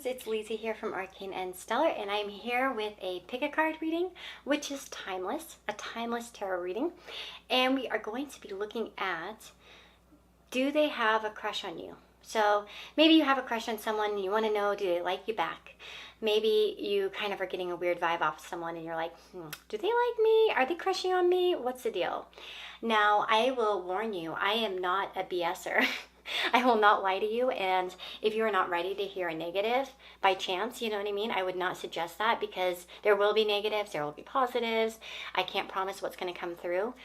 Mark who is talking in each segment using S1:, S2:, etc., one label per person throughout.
S1: it's Lizzie here from Arcane and Stellar, and I'm here with a pick a card reading, which is timeless, a timeless tarot reading. And we are going to be looking at, do they have a crush on you? So maybe you have a crush on someone and you want to know, do they like you back? Maybe you kind of are getting a weird vibe off someone and you're like, do they like me? Are they crushing on me? What's the deal? Now, I will warn you, I am not a BSer. I will not lie to you, and if you are not ready to hear a negative by chance, you know what I mean, I would not suggest that, because there will be negatives, there will be positives. I can't promise what's going to come through,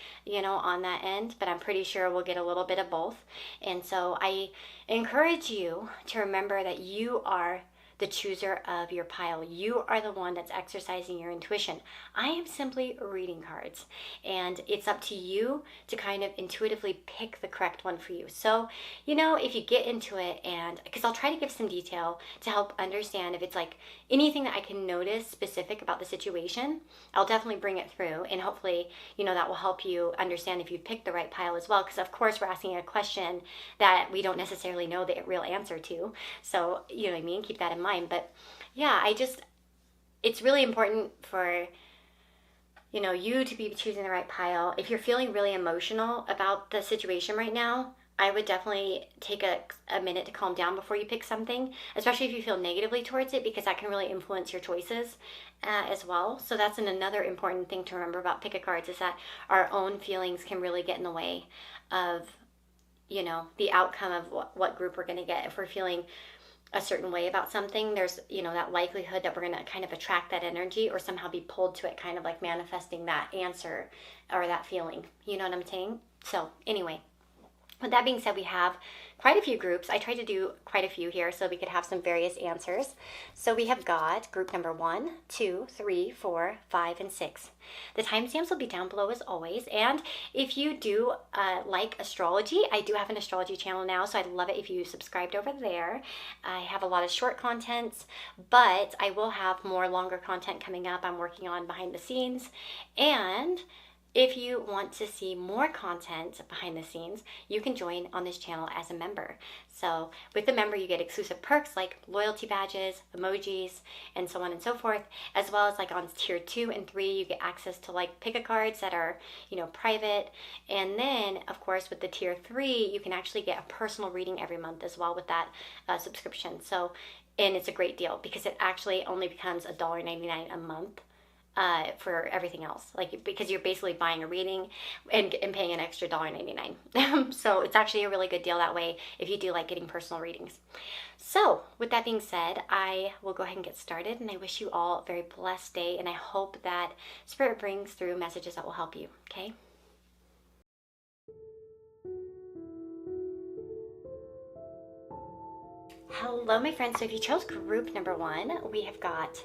S1: on that end, but I'm pretty sure we'll get a little bit of both. And so I encourage you to remember that you are the chooser of your pile. You are the one that's exercising your intuition. I am simply reading cards, and it's up to you to kind of intuitively pick the correct one for you. So, if you get into it, and because I'll try to give some detail to help understand if it's like anything that I can notice specific about the situation, I'll definitely bring it through, and hopefully, that will help you understand if you picked the right pile as well, because of course we're asking a question that we don't necessarily know the real answer to. So, you know what I mean? Keep that in mind. But yeah, it's really important for, you to be choosing the right pile. If you're feeling really emotional about the situation right now, I would definitely take a minute to calm down before you pick something, especially if you feel negatively towards it, because that can really influence your choices as well. So that's another important thing to remember about pick-a-cards, is that our own feelings can really get in the way of, the outcome of what group we're going to get. If we're feeling a certain way about something, there's, that likelihood that we're going to kind of attract that energy or somehow be pulled to it, kind of like manifesting that answer or that feeling. You know what I'm saying? So anyway, with that being said, we have quite a few groups. I tried to do quite a few here so we could have some various answers. So we have got group number 1, 2, 3, 4, 5, and 6. The timestamps will be down below as always. And if you do like astrology, I do have an astrology channel now, so I'd love it if you subscribed over there. I have a lot of short contents, but I will have more longer content coming up. I'm working on behind the scenes. And if you want to see more content behind the scenes, you can join on this channel as a member. So with the member, you get exclusive perks like loyalty badges, emojis, and so on and so forth, as well as like on tier 2 and 3, you get access to like pick-a-cards that are, private. And then, of course, with the tier 3, you can actually get a personal reading every month as well with that subscription. So, and it's a great deal because it actually only becomes $1.99 a month. For everything else, because you're basically buying a reading and paying an extra $1.99. So it's actually a really good deal that way if you do like getting personal readings. So with that being said, I will go ahead and get started, and I wish you all a very blessed day, and I hope that Spirit brings through messages that will help you, okay? Hello, my friends. So if you chose group number 1, we have got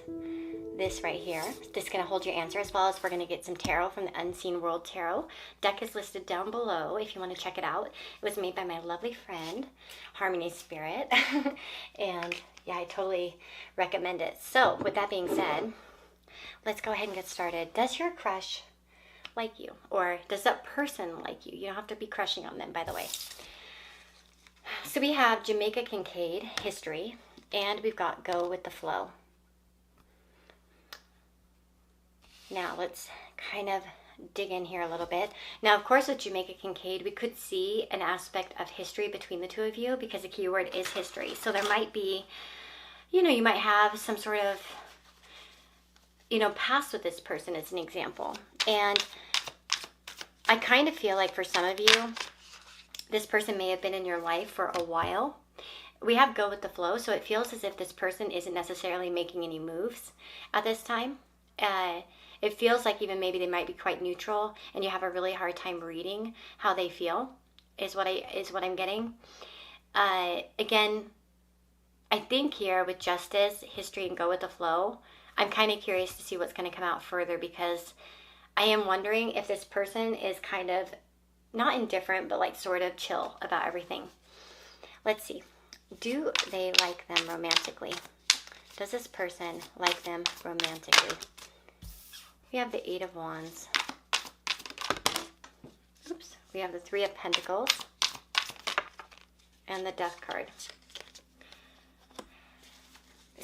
S1: this right here. This is going to hold your answer, as well as we're going to get some tarot from the Unseen World Tarot. Deck is listed down below if you want to check it out. It was made by my lovely friend, Harmony Spirit. And yeah, I totally recommend it. So with that being said, let's go ahead and get started. Does your crush like you? Or does that person like you? You don't have to be crushing on them, by the way. So we have Jamaica Kincaid, history, and we've got go with the flow. Now let's kind of dig in here a little bit. Now, of course, with Jamaica Kincaid, we could see an aspect of history between the two of you, because the keyword is history. So there might be, you might have some sort of, past with this person as an example. And I kind of feel like for some of you, this person may have been in your life for a while. We have go with the flow, so it feels as if this person isn't necessarily making any moves at this time. It feels like even maybe they might be quite neutral, and you have a really hard time reading how they feel, is what I'm getting. Again, I think here with justice, history, and go with the flow, I'm kind of curious to see what's going to come out further, because I am wondering if this person is kind of not indifferent, but like sort of chill about everything. Let's see. Do they like them romantically? Does this person like them romantically? We have the 8 of Wands. Oops. We have the 3 of Pentacles and the Death card.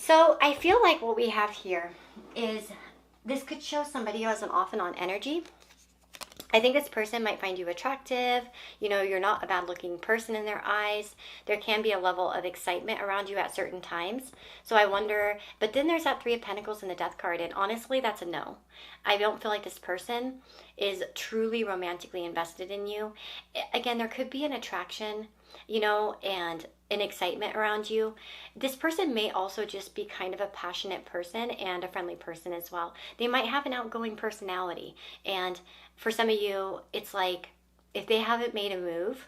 S1: So I feel like what we have here is this could show somebody who has an off and on energy. I think this person might find you attractive. You know, you're not a bad looking person in their eyes. There can be a level of excitement around you at certain times. So I wonder, but then there's that Three of Pentacles and the Death card. And honestly, that's a no. I don't feel like this person is truly romantically invested in you. Again, there could be an attraction, you know, and an excitement around you. This person may also just be kind of a passionate person and a friendly person as well. They might have an outgoing personality. And for some of you, it's like if they haven't made a move,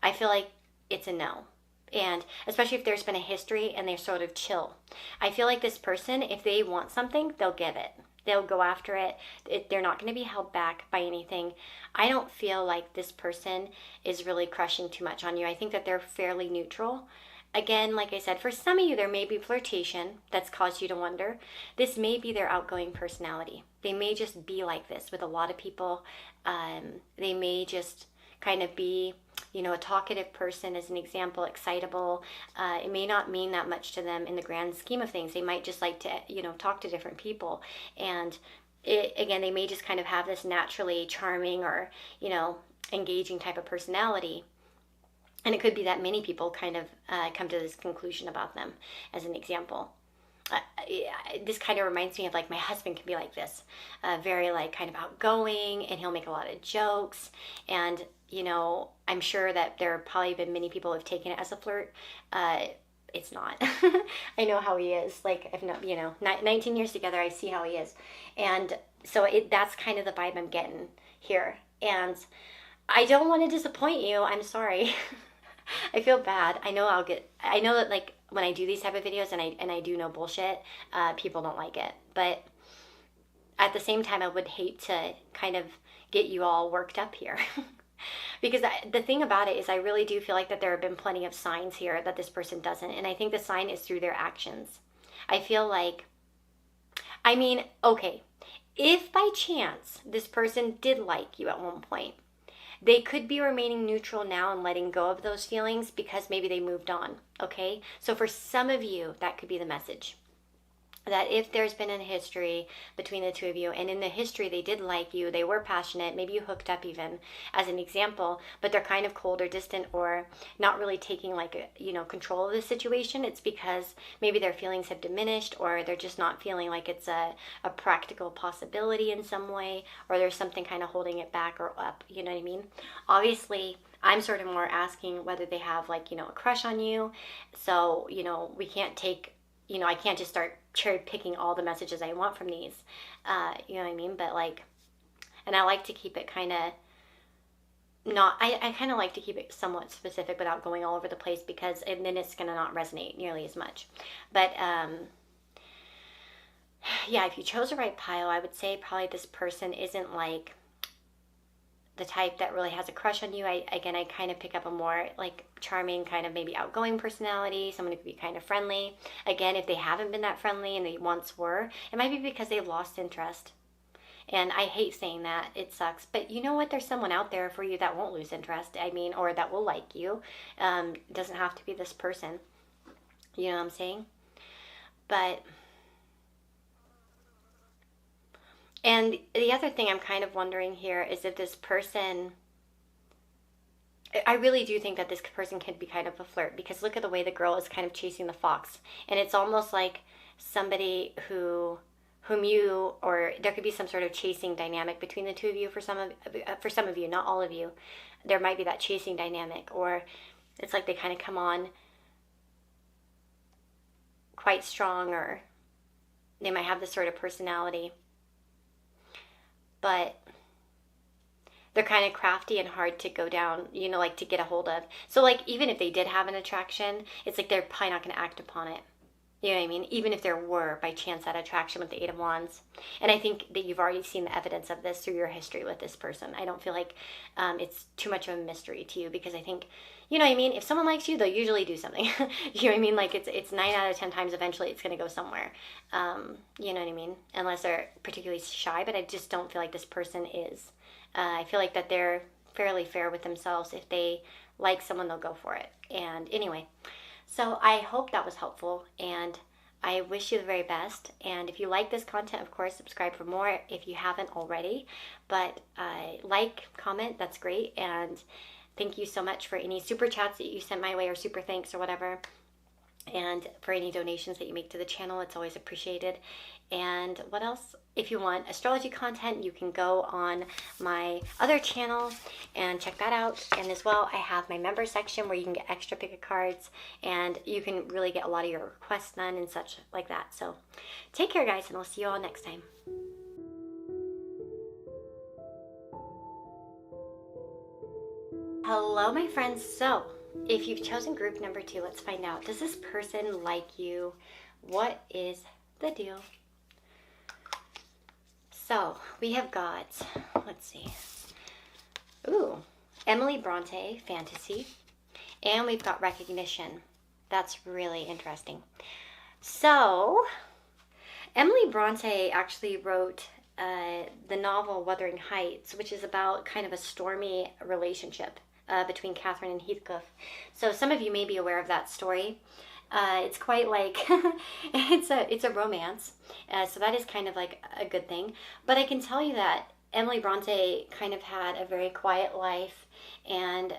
S1: I feel like it's a no. And especially if there's been a history and they're sort of chill. I feel like this person, if they want something, they'll give it. They'll go after it. They're not going to be held back by anything. I don't feel like this person is really crushing too much on you. I think that they're fairly neutral. Again, like I said, for some of you, there may be flirtation that's caused you to wonder. This may be their outgoing personality. They may just be like this with a lot of people. They may just kind of be, you know, a talkative person, as an example, excitable. It may not mean that much to them in the grand scheme of things. They might just like to, you know, talk to different people. And again, they may just kind of have this naturally charming or, you know, engaging type of personality. And it could be that many people kind of come to this conclusion about them, as an example. This kind of reminds me of like my husband can be like this, very like kind of outgoing, and he'll make a lot of jokes. And, you know, I'm sure that there have probably been many people who have taken it as a flirt. It's not. I know how he is. Like, I've not, you know, 19 years together, I see how he is. And so that's kind of the vibe I'm getting here. And I don't want to disappoint you. I'm sorry. I feel bad. I know that like when I do these type of videos and I do no bullshit, people don't like it. But at the same time, I would hate to kind of get you all worked up here. Because the thing about it is I really do feel like that there have been plenty of signs here that this person doesn't. And I think the sign is through their actions. I feel like, I mean, okay, if by chance this person did like you at one point, they could be remaining neutral now and letting go of those feelings because maybe they moved on, okay? So for some of you, that could be the message. That if there's been a history between the two of you, and in the history they did like you, they were passionate, maybe you hooked up even, as an example, but they're kind of cold or distant or not really taking like, you know, control of the situation, it's because maybe their feelings have diminished, or they're just not feeling like it's a practical possibility in some way, or there's something kind of holding it back or up, you know what I mean? Obviously, I'm sort of more asking whether they have like, you know, a crush on you. So, you know, we can't take, you know, I can't just start cherry picking all the messages I want from these, you know what I mean? But like, and I like to keep it kind of not, I kind of like to keep it somewhat specific without going all over the place, because and then it's going to not resonate nearly as much. But yeah, if you chose the right pile, I would say probably this person isn't like the type that really has a crush on you. I kind of pick up a more like charming, kind of maybe outgoing personality, someone who could be kind of friendly. Again, if they haven't been that friendly and they once were, it might be because they've lost interest. And I hate saying that, it sucks. But you know what? There's someone out there for you that won't lose interest. I mean, or that will like you. It doesn't have to be this person. You know what I'm saying? But, and the other thing I'm kind of wondering here is if this person, I really do think that this person could be kind of a flirt, because look at the way the girl is kind of chasing the fox. And it's almost like somebody whom you, or there could be some sort of chasing dynamic between the two of you for some of you, not all of you. There might be that chasing dynamic, or it's like they kind of come on quite strong, or they might have this sort of personality. But they're kind of crafty and hard to go down, you know, like to get a hold of. So like even if they did have an attraction, it's like they're probably not going to act upon it. You know what I mean? Even if there were by chance that attraction with the Eight of Wands. And I think that you've already seen the evidence of this through your history with this person. I don't feel like it's too much of a mystery to you, because I think, you know what I mean? If someone likes you, they'll usually do something. You know what I mean? Like it's 9 out of 10 times eventually it's going to go somewhere. You know what I mean? Unless they're particularly shy, but I just don't feel like this person is. I feel like that they're fairly fair with themselves. If they like someone, they'll go for it. And anyway, so I hope that was helpful. And I wish you the very best. And if you like this content, of course, subscribe for more if you haven't already. But like, comment, that's great. And thank you so much for any super chats that you sent my way, or super thanks or whatever. And for any donations that you make to the channel, it's always appreciated. And what else? If you want astrology content, you can go on my other channel and check that out. And as well, I have my member section where you can get extra pick a cards, and you can really get a lot of your requests done and such like that. So take care, guys, and I'll see you all next time. Hello, my friends. So if you've chosen group number 2, let's find out. Does this person like you? What is the deal? So we have got, let's see. Ooh, Emily Bronte, fantasy. And we've got recognition. That's really interesting. So Emily Bronte actually wrote the novel Wuthering Heights, which is about kind of a stormy relationship between Catherine and Heathcliff. So some of you may be aware of that story. It's quite like, it's a romance. So that is kind of like a good thing. But I can tell you that Emily Bronte kind of had a very quiet life, and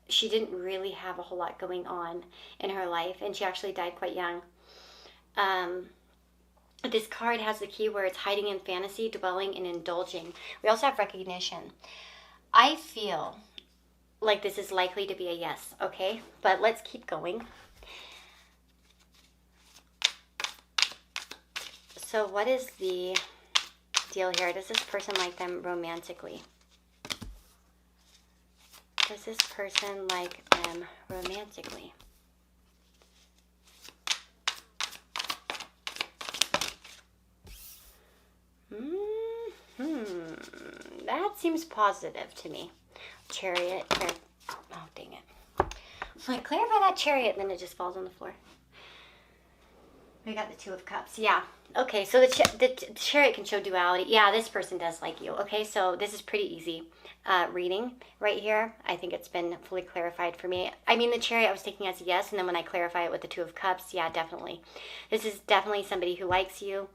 S1: she didn't really have a whole lot going on in her life, and she actually died quite young. This card has the keywords hiding in fantasy, dwelling, and indulging. We also have recognition. I feel like this is likely to be a yes, okay? But let's keep going. So what is the deal here? Does this person like them romantically? Does this person like them romantically? That seems positive to me. Chariot. Here. Oh, dang it. So I clarify that Chariot, and then it just falls on the floor. We got the Two of Cups. Yeah. Okay, so the Chariot can show duality. Yeah, this person does like you. Okay, so this is pretty easy reading right here. I think it's been fully clarified for me. I mean, the Chariot I was taking as a yes, and then when I clarify it with the Two of Cups, yeah, definitely. This is definitely somebody who likes you.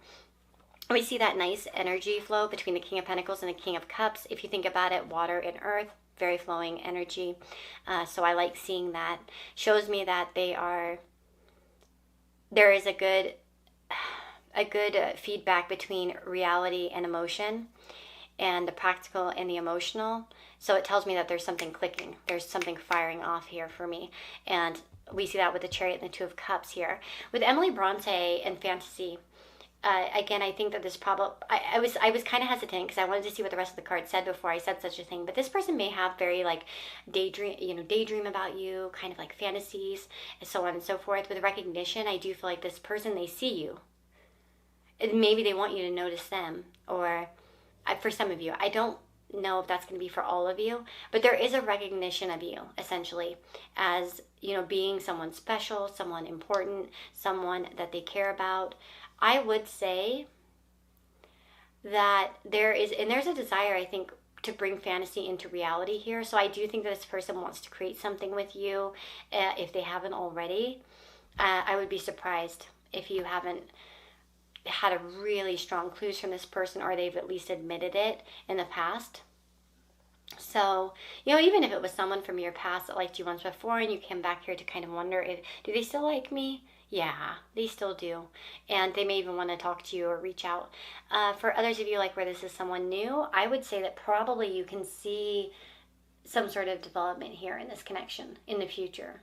S1: We see that nice energy flow between the King of Pentacles and the King of Cups. If you think about it, water and earth, very flowing energy. So I like seeing that. Shows me that there is a good feedback between reality and emotion, and the practical and the emotional. So it tells me that there's something clicking. There's something firing off here for me. And we see that with the Chariot and the Two of Cups here. With Emily Bronte and fantasy, again, I think that this probably, I was kind of hesitant because I wanted to see what the rest of the card said before I said such a thing. But this person may have very like daydream about you, kind of like fantasies, and so on and so forth. With recognition, I do feel like this person, they see you. Maybe they want you to notice them, or for some of you, I don't know if that's going to be for all of you, but there is a recognition of you essentially as, being someone special, someone important, someone that they care about. I would say that there's a desire, I think, to bring fantasy into reality here. So I do think that this person wants to create something with you if they haven't already. I would be surprised if you haven't had a really strong clues from this person, or they've at least admitted it in the past. So, even if it was someone from your past that liked you once before and you came back here to kind of wonder, do they still like me? Yeah, they still do. And they may even want to talk to you or reach out. For others of you, like where this is someone new, I would say that probably you can see some sort of development here in this connection in the future.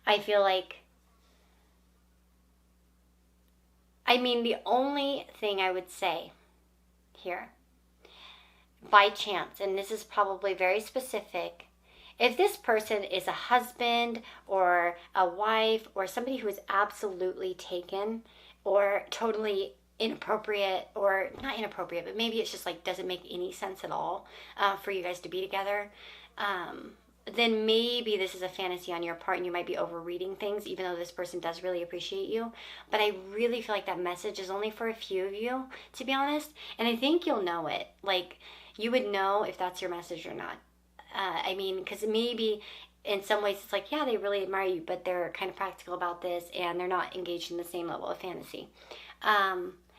S1: I feel like, the only thing I would say here, by chance, and this is probably very specific, if this person is a husband or a wife or somebody who is absolutely taken or totally inappropriate, or not inappropriate, but maybe it's just like doesn't make any sense at all for you guys to be together, then maybe this is a fantasy on your part and you might be overreading things, even though this person does really appreciate you. But I really feel like that message is only for a few of you, to be honest. And I think you'll know it. Like, you would know if that's your message or not. Because maybe in some ways it's like, yeah, they really admire you, but they're kind of practical about this and they're not engaged in the same level of fantasy.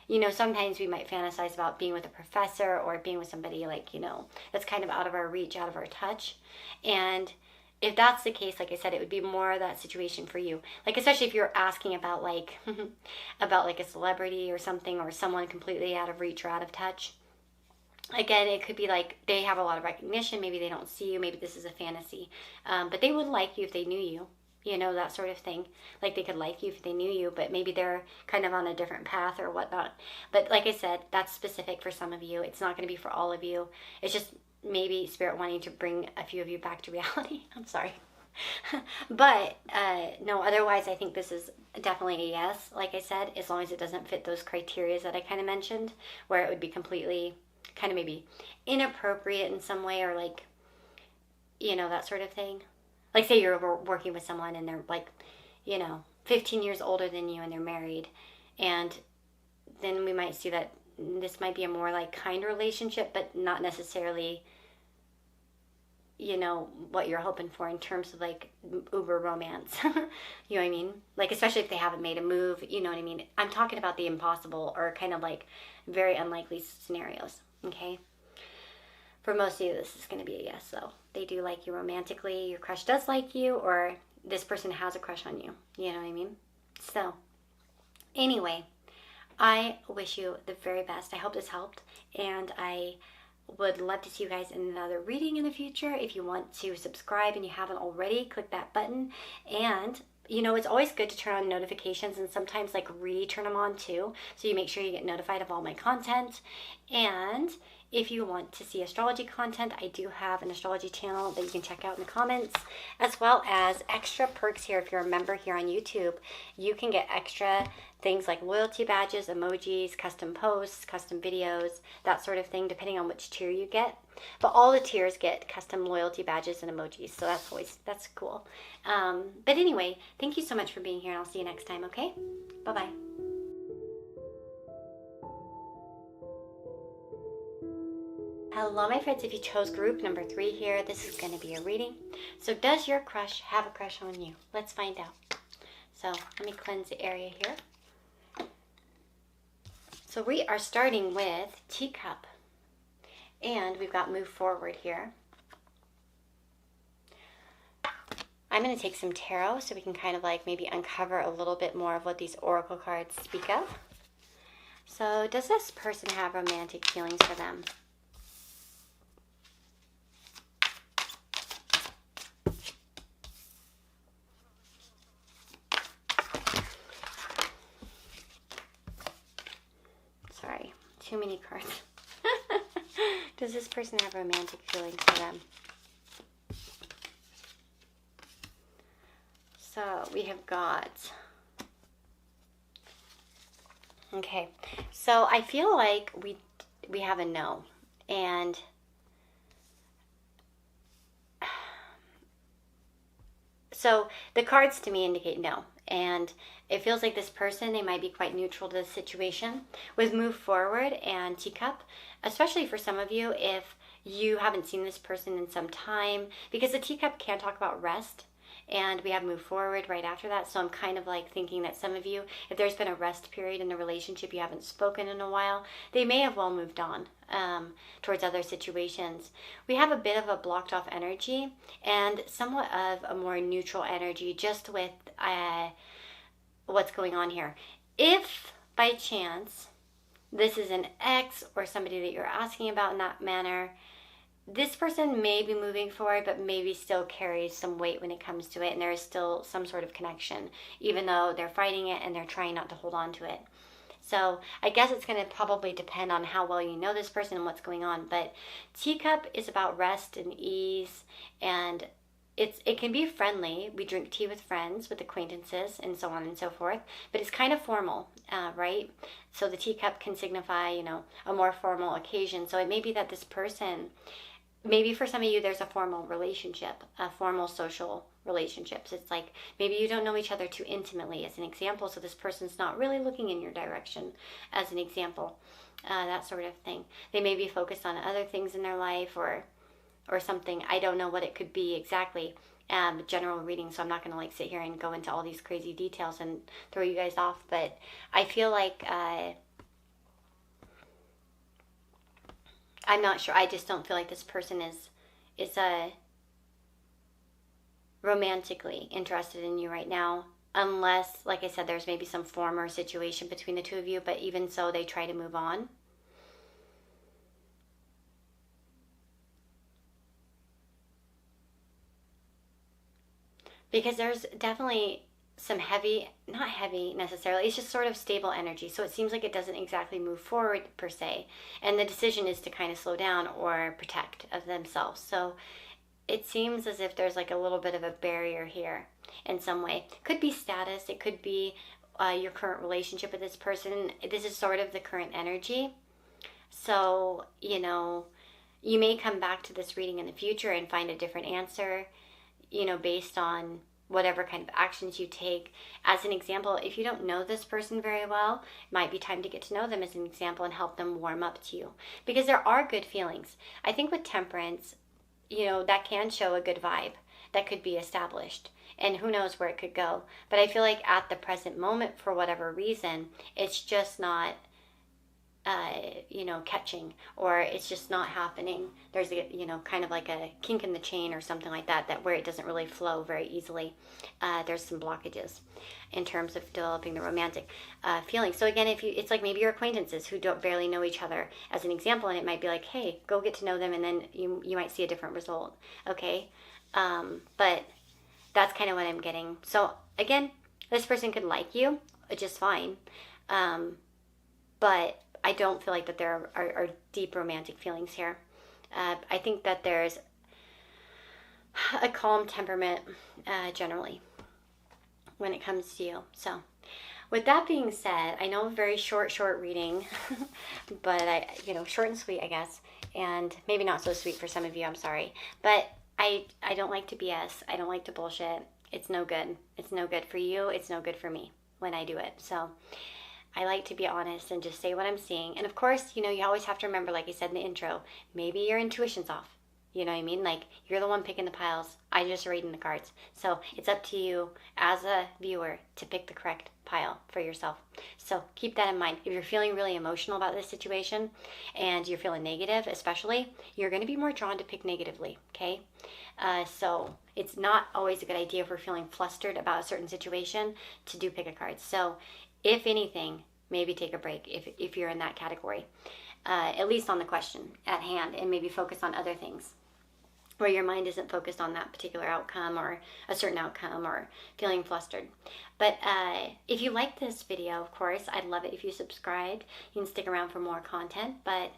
S1: You know, sometimes we might fantasize about being with a professor or being with somebody like, you know, that's kind of out of our reach, out of our touch. And if that's the case, like I said, it would be more of that situation for you. Like, especially if you're asking about like, about like a celebrity or something, or someone completely out of reach or out of touch. Again, it could be like they have a lot of recognition. Maybe they don't see you. Maybe this is a fantasy. But they would like you if they knew you. You know, that sort of thing. Like, they could like you if they knew you, but maybe they're kind of on a different path or whatnot. But like I said, that's specific for some of you. It's not going to be for all of you. It's just maybe Spirit wanting to bring a few of you back to reality. I'm sorry. But no, otherwise I think this is definitely a yes, like I said, as long as it doesn't fit those criteria that I kind of mentioned, where it would be completely kind of maybe inappropriate in some way, or like, you know, that sort of thing. Like, say you're working with someone and they're like, you know, 15 years older than you and they're married, and then we might see that this might be a more like kind relationship, but not necessarily, you know, what you're hoping for in terms of like uber romance. You know what I mean? Like, especially if they haven't made a move, you know what I mean? I'm talking about the impossible or kind of like very unlikely scenarios, okay? For most of you, this is going to be a yes, though. They do like you romantically, your crush does like you, or this person has a crush on you. You know what I mean? So, anyway, I wish you the very best. I hope this helped, and I would love to see you guys in another reading in the future. If you want to subscribe and you haven't already, click that button. And you know, it's always good to turn on notifications, and sometimes like re-turn them on too, so you make sure you get notified of all my content. And if you want to see astrology content, I do have an astrology channel that you can check out in the comments, as well as extra perks here. If you're a member here on YouTube, you can get extra things like loyalty badges, emojis, custom posts, custom videos, that sort of thing, depending on which tier you get. But all the tiers get custom loyalty badges and emojis, so that's cool. But anyway, thank you so much for being here, and I'll see you next time, okay? Bye-bye. Hello, my friends. If you chose group number 3 here, this is going to be a reading. So does your crush have a crush on you? Let's find out. So let me cleanse the area here. So we are starting with teacup. And we've got move forward here. I'm going to take some tarot so we can kind of like maybe uncover a little bit more of what these oracle cards speak of. So does this person have romantic feelings for them? Sorry, too many cards. Does this person have romantic feelings for them? So we have got, okay, so I feel like we have a no, and so the cards to me indicate no, and it feels like this person, they might be quite neutral to the situation. With move forward and teacup, especially for some of you, if you haven't seen this person in some time, because the teacup can talk about rest, and we have move forward right after that. So I'm kind of like thinking that some of you, if there's been a rest period in the relationship, you haven't spoken in a while, they may have well moved on towards other situations. We have a bit of a blocked off energy and somewhat of a more neutral energy just with what's going on here. If by chance this is an ex or somebody that you're asking about in that manner, this person may be moving forward, but maybe still carries some weight when it comes to it, and there is still some sort of connection, even though they're fighting it and they're trying not to hold on to it. So I guess it's going to probably depend on how well you know this person and what's going on. But teacup is about rest and ease, and it can be friendly. We drink tea with friends, with acquaintances, and so on and so forth. But it's kind of formal, right? So the teacup can signify, you know, a more formal occasion. So it may be that this person, maybe for some of you, there's a formal relationship, a formal social relationships. It's like maybe you don't know each other too intimately, as an example. So this person's not really looking in your direction, as an example, that sort of thing. They may be focused on other things in their life or something. I don't know what it could be exactly. general reading, so I'm not going to like sit here and go into all these crazy details and throw you guys off, but I feel like I'm not sure. I just don't feel like this person is romantically interested in you right now, unless, like I said, there's maybe some form or situation between the two of you, but even so, they try to move on. Because there's definitely some heavy, not heavy necessarily, it's just sort of stable energy. So it seems like it doesn't exactly move forward per se. And the decision is to kind of slow down or protect of themselves. So it seems as if there's like a little bit of a barrier here in some way. Could be status, it could be your current relationship with this person. This is sort of the current energy. So, you know, you may come back to this reading in the future and find a different answer, you know, based on whatever kind of actions you take. As an example, if you don't know this person very well, it might be time to get to know them as an example and help them warm up to you. Because there are good feelings. I think with temperance, you know, that can show a good vibe that could be established. And who knows where it could go. But I feel like at the present moment, for whatever reason, it's just not you know, catching, or it's just not happening. There's a, you know, kind of like a kink in the chain or something like that, that where it doesn't really flow very easily. There's some blockages in terms of developing the romantic feeling. So again, if you, it's like maybe your acquaintances who don't barely know each other as an example, and it might be like, hey, go get to know them, and then you might see a different result. Okay, but that's kind of what I'm getting. So again, this person could like you just fine, but I don't feel like that there are deep romantic feelings here. I think that there's a calm temperament generally when it comes to you. So with that being said, I know a very short reading, but you know, short and sweet, I guess, and maybe not so sweet for some of you, I'm sorry. But I don't like to BS. I don't like to bullshit. It's no good. It's no good for you. It's no good for me when I do it. So I like to be honest and just say what I'm seeing. And of course, you know, you always have to remember, like I said in the intro, maybe your intuition's off. You know what I mean? Like, you're the one picking the piles. I just reading the cards. So it's up to you as a viewer to pick the correct pile for yourself. So keep that in mind. If you're feeling really emotional about this situation and you're feeling negative especially, you're going to be more drawn to pick negatively, okay? So it's not always a good idea if we're feeling flustered about a certain situation to do pick a card. So if anything, maybe take a break if you're in that category, at least on the question at hand, and maybe focus on other things where your mind isn't focused on that particular outcome or a certain outcome or feeling flustered. But if you like this video, of course, I'd love it if you subscribed. You can stick around for more content, but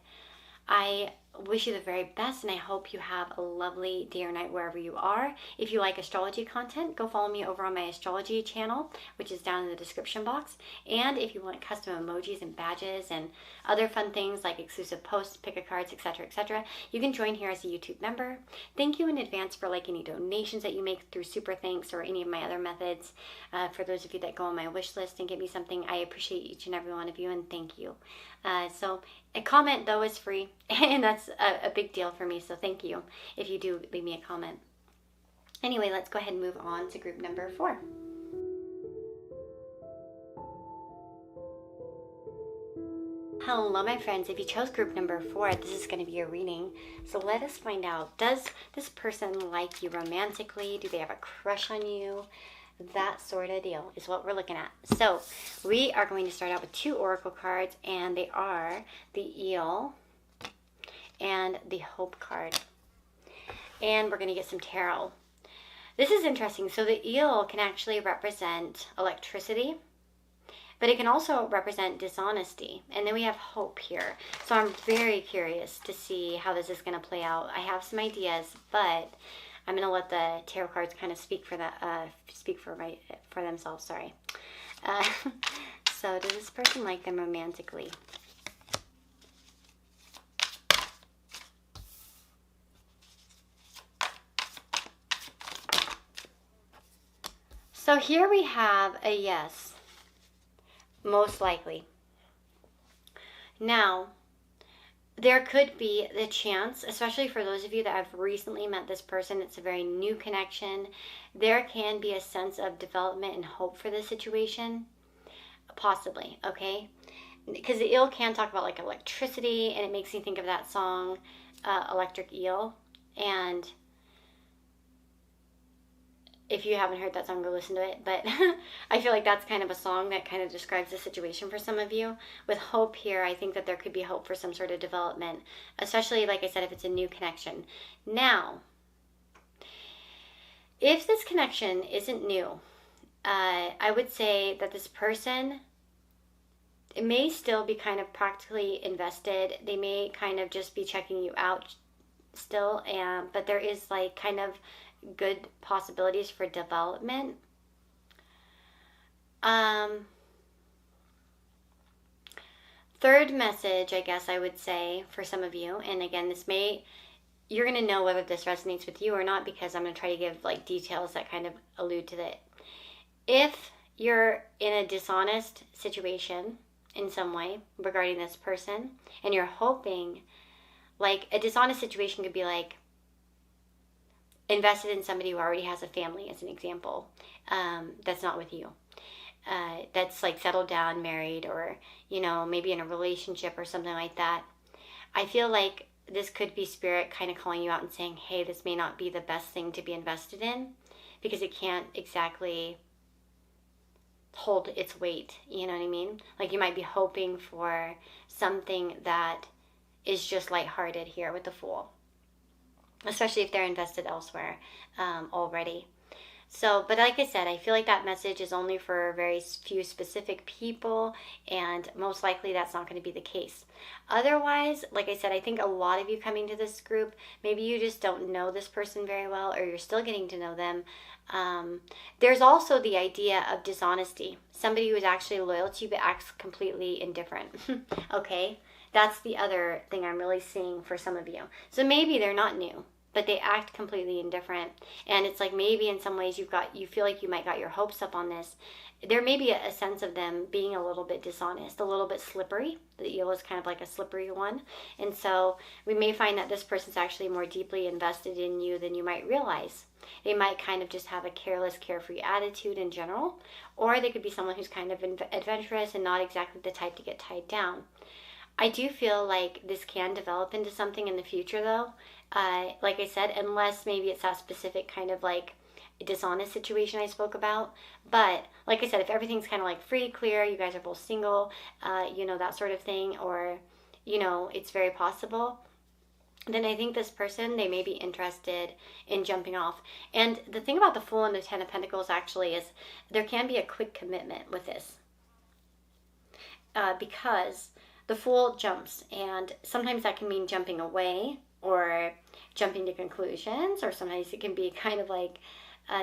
S1: I wish you the very best, and I hope you have a lovely day or night wherever you are. If you like astrology content, go follow me over on my astrology channel, which is down in the description box. And if you want custom emojis and badges and other fun things like exclusive posts, pick-a-cards, etc., you can join here as a YouTube member. Thank you in advance for like any donations that you make through Super Thanks or any of my other methods. For those of you that go on my wish list and give me something, I appreciate each and every one of you, and thank you. So a comment, though, is free, and that's a big deal for me, so thank you if you do leave me a comment. Anyway, let's go ahead and move on to group number 4. Hello, my friends. If you chose group number 4, this is going to be your reading. So let us find out. Does this person like you romantically? Do they have a crush on you? That sort of deal is what we're looking at. So we are going to start out with 2 oracle cards, and they are the Eel and the Hope card. And we're going to get some tarot. This is interesting. So the Eel can actually represent electricity, but it can also represent dishonesty. And then we have Hope here. So I'm very curious to see how this is going to play out. I have some ideas, but I'm going to let the tarot cards kind of speak for themselves. Sorry. So does this person like them romantically? So here we have a yes, most likely. Now, there could be the chance, especially for those of you that have recently met this person, it's a very new connection. There can be a sense of development and hope for this situation, possibly, okay? Because the eel can talk about like electricity, and it makes me think of that song, Electric Eel. And if you haven't heard that song, go listen to it. But I feel like that's kind of a song that kind of describes the situation for some of you. With hope here, I think that there could be hope for some sort of development, especially, like I said, if it's a new connection. Now, if this connection isn't new, I would say that this person, it may still be kind of practically invested. They may kind of just be checking you out still, but there is like kind of good possibilities for development. Third message, I guess I would say for some of you, and again, you're going to know whether this resonates with you or not, because I'm going to try to give like details that kind of allude to that. If you're in a dishonest situation in some way regarding this person, and you're hoping, like a dishonest situation could be like invested in somebody who already has a family, as an example, that's not with you. That's like settled down, married, or, maybe in a relationship or something like that. I feel like this could be spirit kind of calling you out and saying, hey, this may not be the best thing to be invested in, because it can't exactly hold its weight. You know what I mean? Like you might be hoping for something that is just lighthearted here with the Fool, especially if they're invested elsewhere already. So, but like I said, I feel like that message is only for very few specific people, and most likely that's not going to be the case. Otherwise, like I said, I think a lot of you coming to this group, maybe you just don't know this person very well, or you're still getting to know them. There's also the idea of dishonesty. Somebody who is actually loyal to you but acts completely indifferent. Okay? That's the other thing I'm really seeing for some of you. So maybe they're not new, but they act completely indifferent. And it's like maybe in some ways you feel like you might got your hopes up on this. There may be a sense of them being a little bit dishonest, a little bit slippery. The eel is kind of like a slippery one. And so we may find that this person's actually more deeply invested in you than you might realize. They might kind of just have a careless, carefree attitude in general. Or they could be someone who's kind of adventurous and not exactly the type to get tied down. I do feel like this can develop into something in the future, though. Like I said, unless maybe it's that specific kind of like dishonest situation I spoke about. But like I said, if everything's kind of like free, clear, you guys are both single, that sort of thing, or, it's very possible, then I think this person, they may be interested in jumping off. And the thing about the Fool and the Ten of Pentacles actually is there can be a quick commitment with this. Because the Fool jumps, and sometimes that can mean jumping away or jumping to conclusions, or sometimes it can be kind of like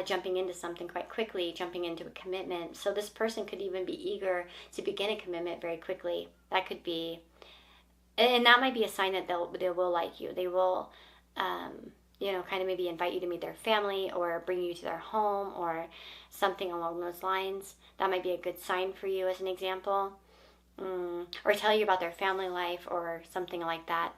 S1: jumping into something quite quickly, jumping into a commitment. So this person could even be eager to begin a commitment very quickly. That could be, and that might be a sign that they will like you. They will, kind of maybe invite you to meet their family or bring you to their home or something along those lines. That might be a good sign for you, as an example. Or tell you about their family life or something like that.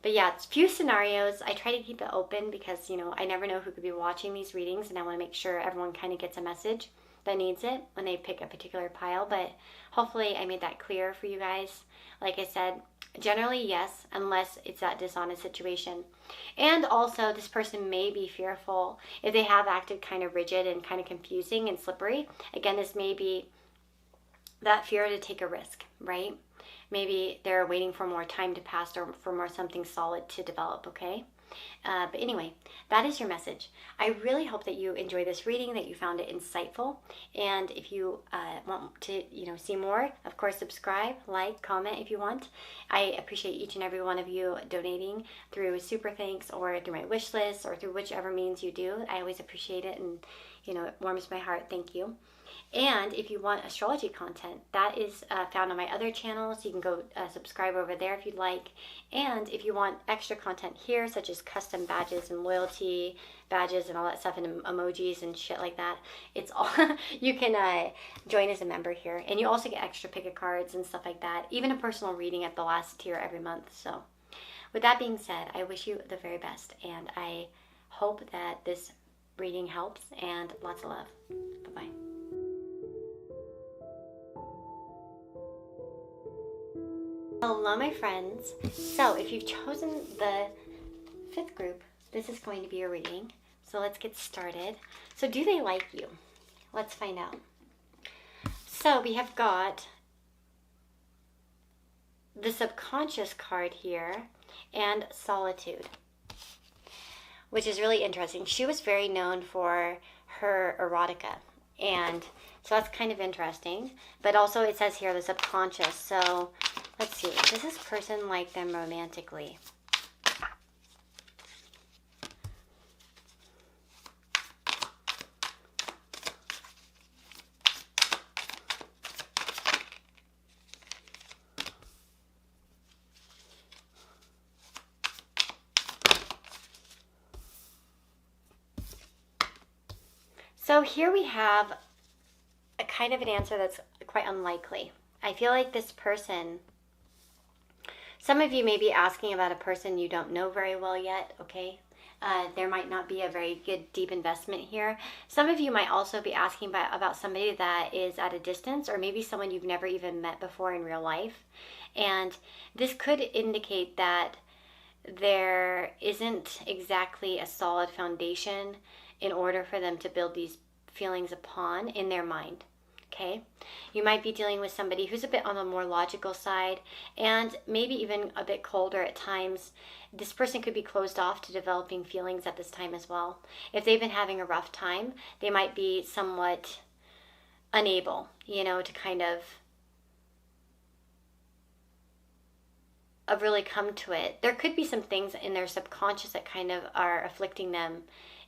S1: But yeah, it's few scenarios. I try to keep it open because, I never know who could be watching these readings, and I want to make sure everyone kind of gets a message that needs it when they pick a particular pile. But hopefully I made that clear for you guys. Like I said, generally yes, unless it's that dishonest situation. And also, this person may be fearful if they have acted kind of rigid and kind of confusing and slippery. Again, this may be that fear to take a risk, right? Maybe they're waiting for more time to pass or for more something solid to develop, okay? But anyway, that is your message. I really hope that you enjoy this reading, that you found it insightful. And if you want to, see more, of course, subscribe, like, comment if you want. I appreciate each and every one of you donating through Super Thanks or through my wish list or through whichever means you do. I always appreciate it, and, it warms my heart. Thank you. And if you want astrology content, that is found on my other channels. You can go subscribe over there if you'd like. And if you want extra content here, such as custom badges and loyalty badges and all that stuff, and emojis and shit like that, it's all you can join as a member here. And you also get extra pick a cards and stuff like that, even a personal reading at the last tier every month. So with that being said, I wish you the very best, and I hope that this reading helps, and lots of love. Bye-bye. Hello, my friends. So if you've chosen the 5th group, this is going to be a reading. So let's get started. So do they like you? Let's find out. So we have got the subconscious card here and solitude, which is really interesting. She was very known for her erotica, and so that's kind of interesting. But also it says here the subconscious. So let's see. Does this person like them romantically? So here we have a kind of an answer that's quite unlikely. I feel like this person, some of you may be asking about a person you don't know very well yet, okay? There might not be a very good deep investment here. Some of you might also be asking about somebody that is at a distance, or maybe someone you've never even met before in real life. And this could indicate that there isn't exactly a solid foundation in order for them to build these feelings upon in their mind. Okay, you might be dealing with somebody who's a bit on the more logical side, and maybe even a bit colder at times. This person could be closed off to developing feelings at this time as well. If they've been having a rough time, they might be somewhat unable, to kind of really come to it. There could be some things in their subconscious that kind of are afflicting them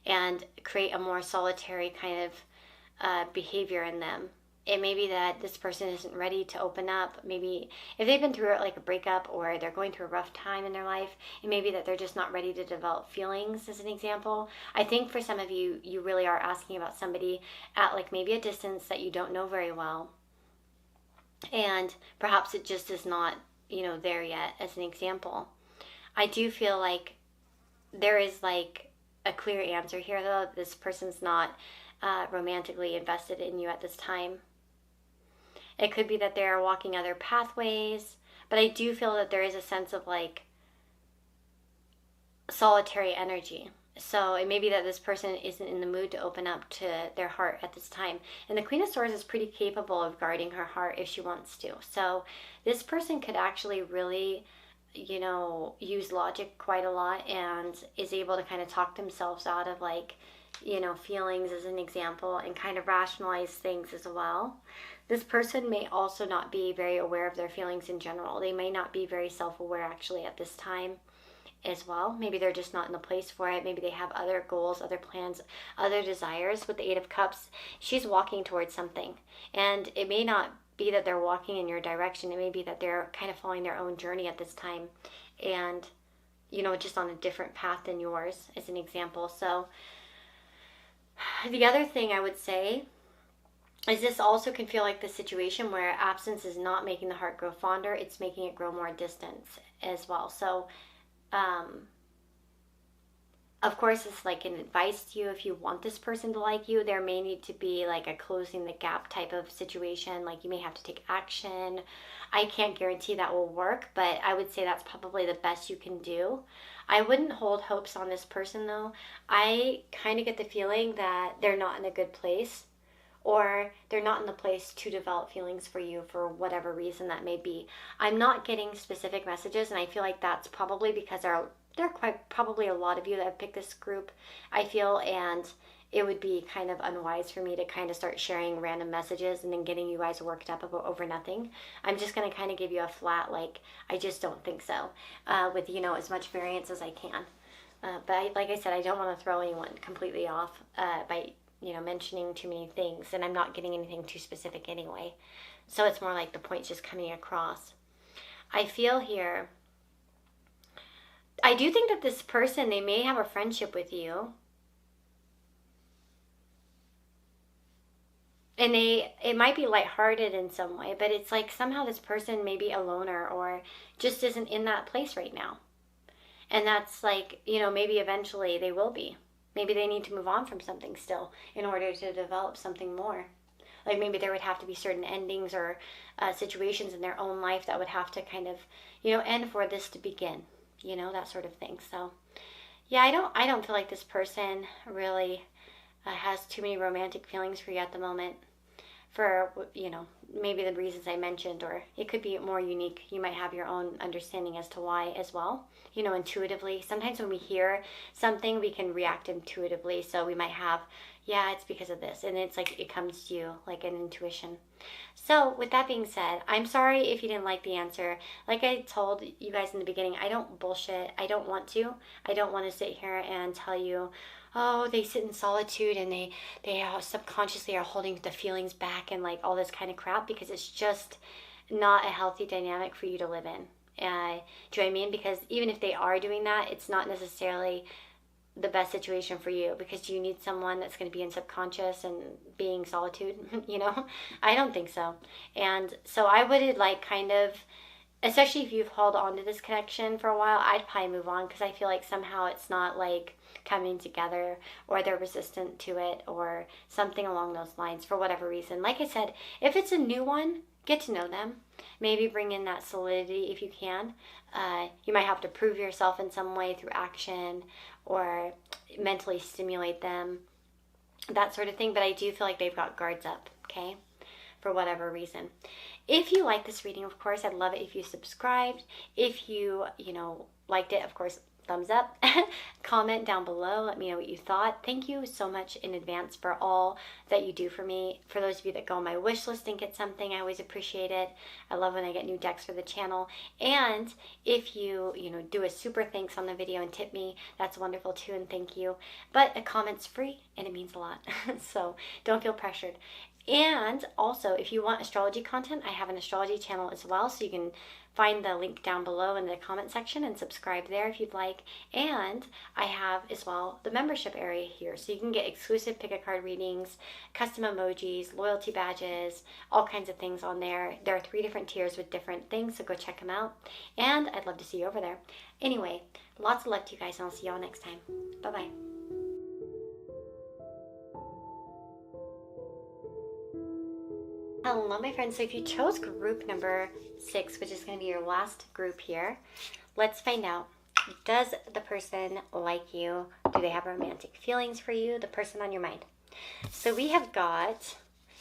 S1: and create a more solitary kind of behavior in them. It may be that this person isn't ready to open up. Maybe if they've been through like a breakup, or they're going through a rough time in their life, it may be that they're just not ready to develop feelings, as an example. I think for some of you, you really are asking about somebody at like maybe a distance that you don't know very well. And perhaps it just is not, there yet, as an example. I do feel like there is like a clear answer here, though. This person's not romantically invested in you at this time. It could be that they're walking other pathways, but I do feel that there is a sense of like solitary energy. So it may be that this person isn't in the mood to open up to their heart at this time. And the Queen of Swords is pretty capable of guarding her heart if she wants to. So this person could actually really, use logic quite a lot, and is able to kind of talk themselves out of like, feelings, as an example, and kind of rationalize things as well. This person may also not be very aware of their feelings in general. They may not be very self-aware actually at this time as well. Maybe they're just not in the place for it. Maybe they have other goals, other plans, other desires. With the 8 of Cups, she's walking towards something. And it may not be that they're walking in your direction. It may be that they're kind of following their own journey at this time. And, just on a different path than yours, as an example. So the other thing I would say is this also can feel like the situation where absence is not making the heart grow fonder, it's making it grow more distant as well. So, of course, it's like an advice to you. If you want this person to like you, there may need to be like a closing the gap type of situation. Like you may have to take action. I can't guarantee that will work, but I would say that's probably the best you can do. I wouldn't hold hopes on this person though. I kind of get the feeling that they're not in a good place, or they're not in the place to develop feelings for you for whatever reason that may be. I'm not getting specific messages, and I feel like that's probably because there are quite probably a lot of you that have picked this group, I feel, and it would be kind of unwise for me to kind of start sharing random messages and then getting you guys worked up over nothing. I'm just going to kind of give you a flat, like, I just don't think so, with, as much variance as I can. But like I said, I don't want to throw anyone completely off by mentioning too many things, and I'm not getting anything too specific anyway. So it's more like the point's just coming across. I feel here, I do think that this person, they may have a friendship with you. And it might be lighthearted in some way, but it's like somehow this person may be a loner or just isn't in that place right now. And that's like, maybe eventually they will be. Maybe they need to move on from something still in order to develop something more. Like maybe there would have to be certain endings or situations in their own life that would have to kind of, end for this to begin, that sort of thing. So, yeah, I don't feel like this person really has too many romantic feelings for you at the moment. For, maybe the reasons I mentioned, or it could be more unique. You might have your own understanding as to why as well, intuitively. Sometimes when we hear something, we can react intuitively. So we might have, yeah, it's because of this. And it's like it comes to you like an intuition. So with that being said, I'm sorry if you didn't like the answer. Like I told you guys in the beginning, I don't bullshit. I don't want to. I don't want to sit here and tell you, oh, they sit in solitude and they subconsciously are holding the feelings back and like all this kind of crap, because it's just not a healthy dynamic for you to live in. Do you know what I mean? Because even if they are doing that, it's not necessarily the best situation for you, because you need someone that's going to be in subconscious and being solitude, I don't think so. And so I would like kind of, especially if you've held on to this connection for a while, I'd probably move on, because I feel like somehow it's not like coming together, or they're resistant to it, or something along those lines for whatever reason. Like I said, if it's a new one, get to know them. Maybe bring in that solidity if you can. You might have to prove yourself in some way through action, or mentally stimulate them, that sort of thing. But I do feel like they've got guards up, okay, for whatever reason. If you like this reading, of course, I'd love it if you subscribed. If you, liked it, of course, thumbs up. Comment down below. Let me know what you thought. Thank you so much in advance for all that you do for me. For those of you that go on my wish list and get something, I always appreciate it. I love when I get new decks for the channel. And if you, do a super thanks on the video and tip me, that's wonderful too, and thank you. But a comment's free and it means a lot. So don't feel pressured. And also, if you want astrology content, I have an astrology channel as well, so you can find the link down below in the comment section and subscribe there if you'd like. And I have as well the membership area here, so you can get exclusive pick-a-card readings, custom emojis, loyalty badges, all kinds of things on there. There are 3 different tiers with different things, so go check them out. And I'd love to see you over there. Anyway, lots of luck to you guys, and I'll see y'all next time. Bye-bye. Hello, my friends. So if you chose group number 6, which is going to be your last group here, let's find out. Does the person like you? Do they have romantic feelings for you? The person on your mind. So we have got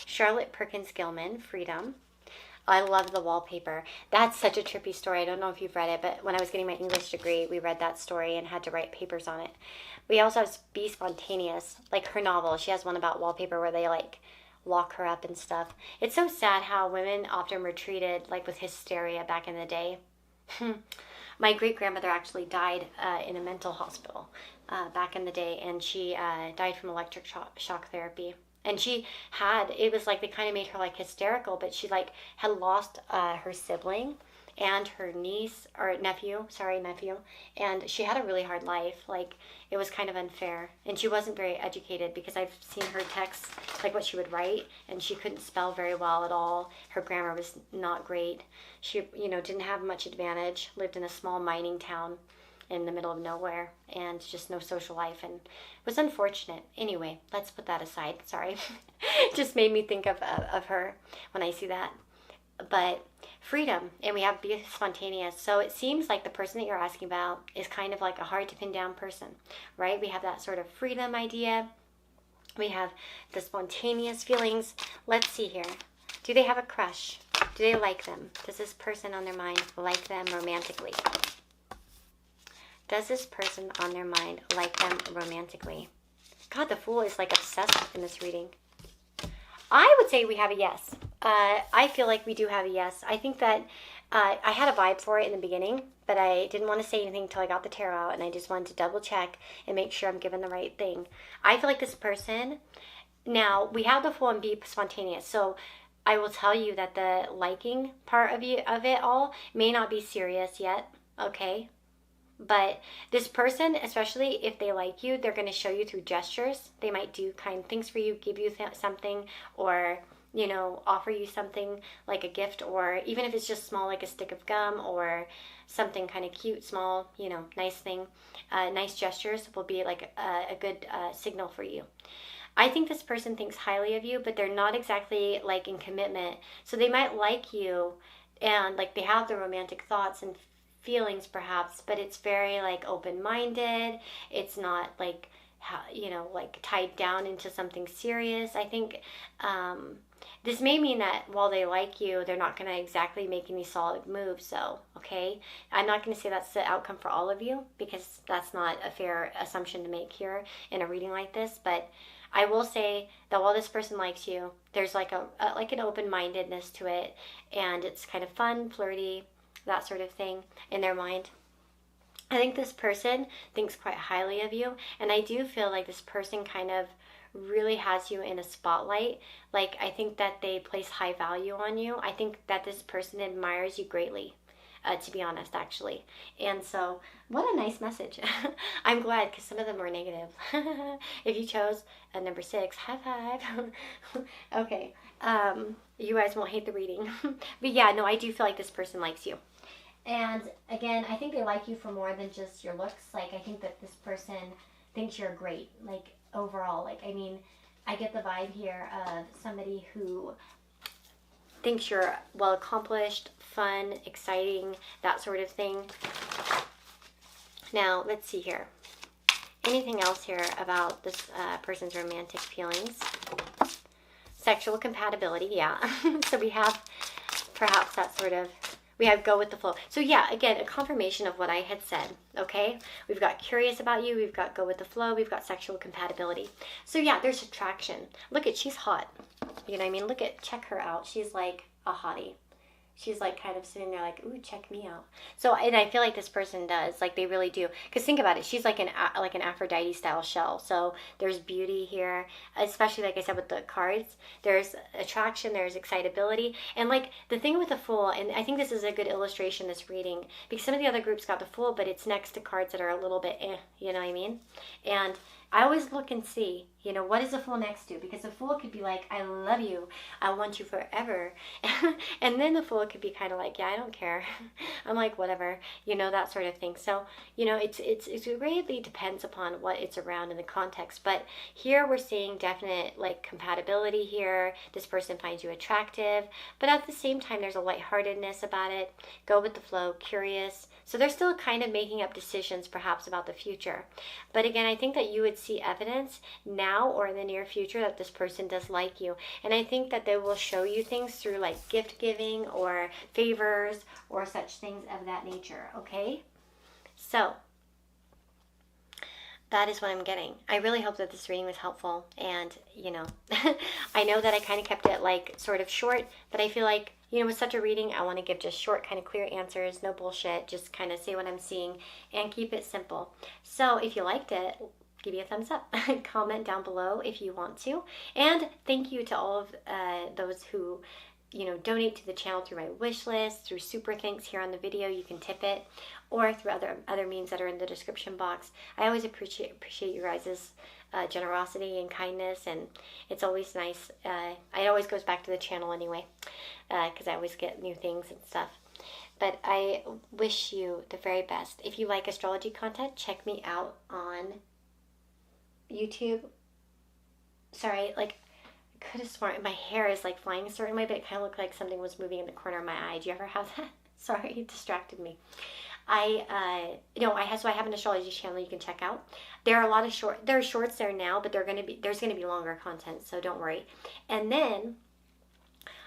S1: Charlotte Perkins Gilman, Freedom. I love the wallpaper. That's such a trippy story. I don't know if you've read it, but when I was getting my English degree, we read that story and had to write papers on it. We also have Be Spontaneous, like her novel. She has one about wallpaper where they like lock her up and stuff. It's so sad how women often were treated like with hysteria back in the day. My great-grandmother actually died in a mental hospital back in the day, and she died from electric shock therapy. And she had, it was like they kind of made her like hysterical, but she like had lost her sibling and her niece, or nephew, and she had a really hard life. Like, it was kind of unfair, and she wasn't very educated, because I've seen her texts, like what she would write, and she couldn't spell very well at all. Her grammar was not great. She, didn't have much advantage, lived in a small mining town in the middle of nowhere, and just no social life, and it was unfortunate. Anyway, let's put that aside. Sorry. Just made me think of her when I see that. But freedom, and we have Be Spontaneous. So it seems like the person that you're asking about is kind of like a hard to pin down person, right? We have that sort of freedom idea. We have the spontaneous feelings. Let's see here. Do they have a crush? Do they like them? Does this person on their mind like them romantically? Does this person on their mind like them romantically? God, the Fool is like obsessed in this reading. I would say we have a yes. I feel like we do have a yes. I think that I had a vibe for it in the beginning, but I didn't want to say anything until I got the tarot out, and I just wanted to double check and make sure I'm giving the right thing. I feel like this person Now, we have the Fool and be spontaneous. So I will tell you that the liking part of it all may not be serious yet, okay? But this person, especially if they like you, they're going to show you through gestures. They might do kind things for you, give you something, or, you know, offer you something like a gift, or even if it's just small, like a stick of gum or something kind of cute, small, you know, nice thing. Nice gestures will be like a good signal for you. I think this person thinks highly of you, but they're not exactly like in commitment. So they might like you and like they have the romantic thoughts and feelings perhaps, but it's very like open-minded. It's not like, you know, like tied down into something serious. I think this may mean that while they like you, they're not going to exactly make any solid moves. So, okay, I'm not going to say that's the outcome for all of you because that's not a fair assumption to make here in a reading like this. But I will say that while this person likes you, there's like like an open-mindedness to it, and it's kind of fun, flirty, that sort of thing in their mind. I think this person thinks quite highly of you, and I do feel like this person kind of really has you in a spotlight. Like, I think that they place high value on you. I think that this person admires you greatly, to be honest, actually. And so, what a nice message. I'm glad, because some of them were negative. If you chose a number 6, high five. Okay, you guys won't hate the reading. But yeah, no, I do feel like this person likes you. And again, I think they like you for more than just your looks. Like, I think that this person thinks you're great, like, overall. Like, I mean, I get the vibe here of somebody who thinks you're well accomplished, fun, exciting, that sort of thing. Now, let's see here. Anything else here about this person's romantic feelings? Sexual compatibility, yeah. So we have perhaps that sort of, we have go with the flow. So yeah, again, a confirmation of what I had said, okay? We've got curious about you, we've got go with the flow, we've got sexual compatibility. So yeah, there's attraction. Look at, she's hot. You know what I mean? Look at, check her out. She's like a hottie. She's like kind of sitting there like, ooh, check me out. So, and I feel like this person does, like they really do. Because think about it, she's like an Aphrodite style shell. So there's beauty here, especially like I said with the cards. There's attraction, there's excitability. And like the thing with the Fool, and I think this is a good illustration, this reading, because some of the other groups got the Fool, but it's next to cards that are a little bit you know what I mean? And I always look and see, you know, what is the Fool next to? Because the Fool could be like, I love you, I want you forever. And then the Fool could be kind of like, yeah, I don't care. I'm like, whatever, you know, that sort of thing. So, you know, it really depends upon what it's around in the context. But here we're seeing definite like compatibility here. This person finds you attractive, but at the same time, there's a lightheartedness about it. Go with the flow, curious. So they're still kind of making up decisions perhaps about the future. But again, I think that you would see evidence now or in the near future that this person does like you. And I think that they will show you things through like gift giving or favors or such things of that nature, okay? So that is what I'm getting. I really hope that this reading was helpful. And, you know, I know that I kind of kept it like sort of short, but I feel like, you know, with such a reading, I want to give just short, kind of clear answers, no bullshit, just kind of say what I'm seeing and keep it simple. So if you liked it, give me a thumbs up. Comment down below if you want to. And thank you to all of those who, you know, donate to the channel through my wish list, through super thanks here on the video, you can tip it, or through other means that are in the description box. I always appreciate you guys' generosity and kindness, and it's always nice. It always goes back to the channel anyway, because I always get new things and stuff. But I wish you the very best. If you like astrology content, check me out on YouTube. Sorry, like, I could have sworn my hair is like flying a certain way, but it kind of looked like something was moving in the corner of my eye. Do you ever have that? Sorry, it distracted me. So I have an astrology channel you can check out. There are a lot of there are shorts there now, but there's going to be longer content, so don't worry. And then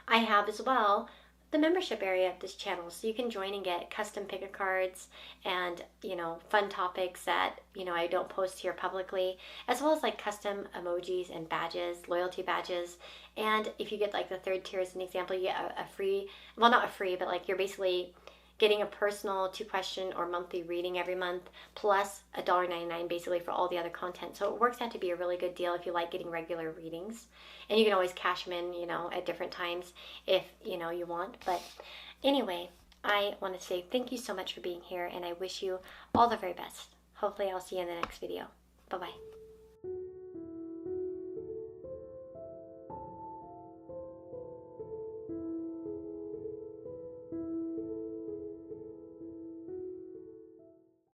S1: I have as well the membership area of this channel, so you can join and get custom pick a cards and, you know, fun topics that, you know, I don't post here publicly, as well as like custom emojis and badges, loyalty badges. And if you get like the 3rd tier as an example, you get a free, well, not a free, but like you're basically getting a personal 2-question or monthly reading every month, plus $1.99 basically for all the other content. So it works out to be a really good deal if you like getting regular readings. And you can always cash them in, at different times if, you want. But anyway, I want to say thank you so much for being here, and I wish you all the very best. Hopefully I'll see you in the next video. Bye-bye.